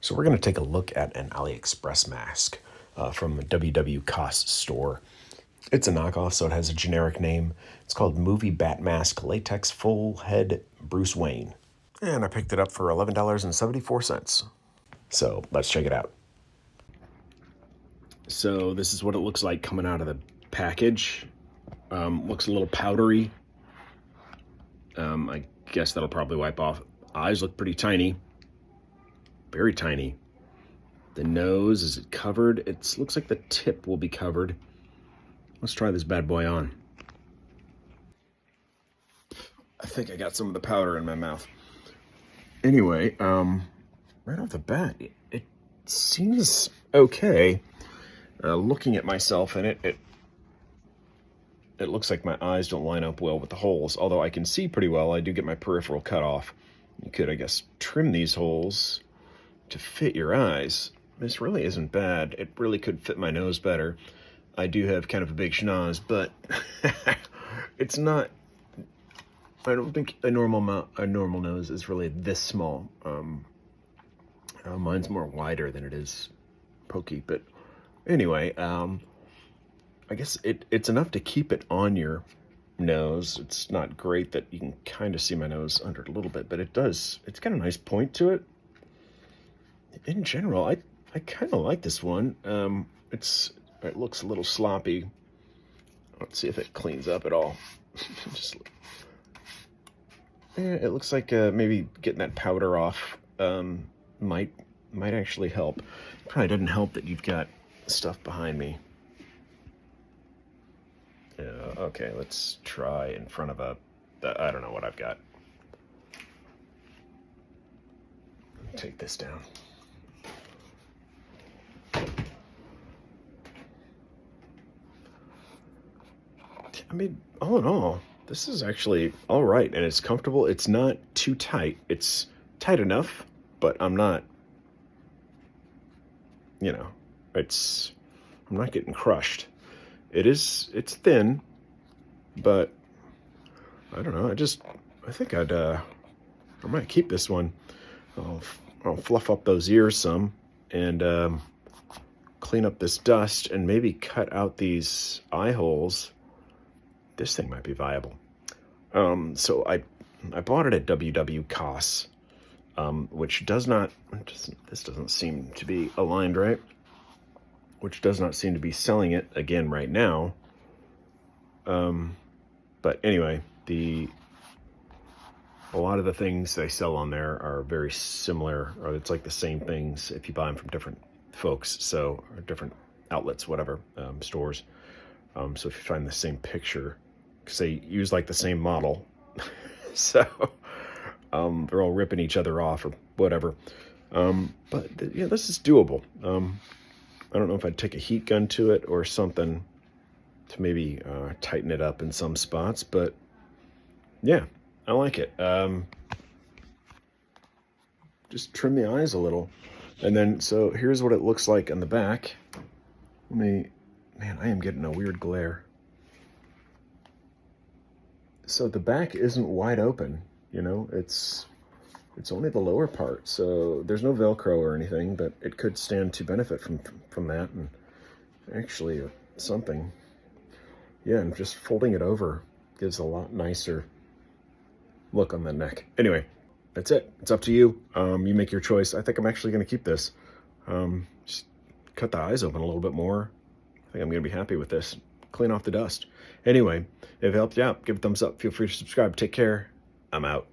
So we're going to take a look at an AliExpress mask from the WW Cost store. It's a knockoff, so it has a generic name. It's called Movie Bat Mask Latex Full Head Bruce Wayne. And I picked it up for $11.74. So let's check it out. So this is what it looks like coming out of the package. Looks a little powdery. I guess that'll probably wipe off. Eyes look pretty tiny. Very tiny. The nose, is it covered? It looks like the tip will be covered. Let's try this bad boy on. I think I got some of the powder in my mouth. Anyway, right off the bat, it seems okay. Looking at myself in it looks like my eyes don't line up well with the holes. Although I can see pretty well, I do get my peripheral cut off. You could, I guess, trim these holes to fit your eyes. This really isn't bad. It really could fit my nose better. I do have kind of a big schnoz, but it's not. I don't think a normal nose is really this small. Mine's more wider than it is pokey, but anyway, I guess it's enough to keep it on your nose. It's not great that you can kind of see my nose under it a little bit, but it's got a nice point to it. In general, I kind of like this one. It looks a little sloppy. Let's see if it cleans up at all. It looks like maybe getting that powder off might actually help. Probably doesn't help that you've got stuff behind me. Okay, let's try in front of I don't know what I've got. Take this down. I mean, all in all, this is actually all right, and it's comfortable. It's not too tight. It's tight enough, but I'm not, I'm not getting crushed. It's thin, but I don't know. I think I might keep this one. I'll fluff up those ears some and clean up this dust and maybe cut out these eye holes. This thing might be viable. So I bought it at WW Cost, which this doesn't seem to be aligned right, which does not seem to be selling it again right now. But anyway, a lot of the things they sell on there are very similar, or it's like the same things if you buy them from different folks, or different outlets, whatever, stores. So if you find the same picture, because they use like the same model, so they're all ripping each other off or whatever. But yeah, this is doable. I don't know if I'd take a heat gun to it or something to maybe tighten it up in some spots, but yeah, I like it. Just trim the eyes a little. And then, so here's what it looks like on the back. Man, I am getting a weird glare. So the back isn't wide open, it's only the lower part. So there's no Velcro or anything, but it could stand to benefit from that. And actually something. Yeah, and just folding it over gives a lot nicer look on the neck. Anyway, that's it. It's up to you. You make your choice. I think I'm actually going to keep this. Just cut the eyes open a little bit more. I think I'm going to be happy with this. Clean off the dust. Anyway, if it helped you out, give it a thumbs up. Feel free to subscribe. Take care. I'm out.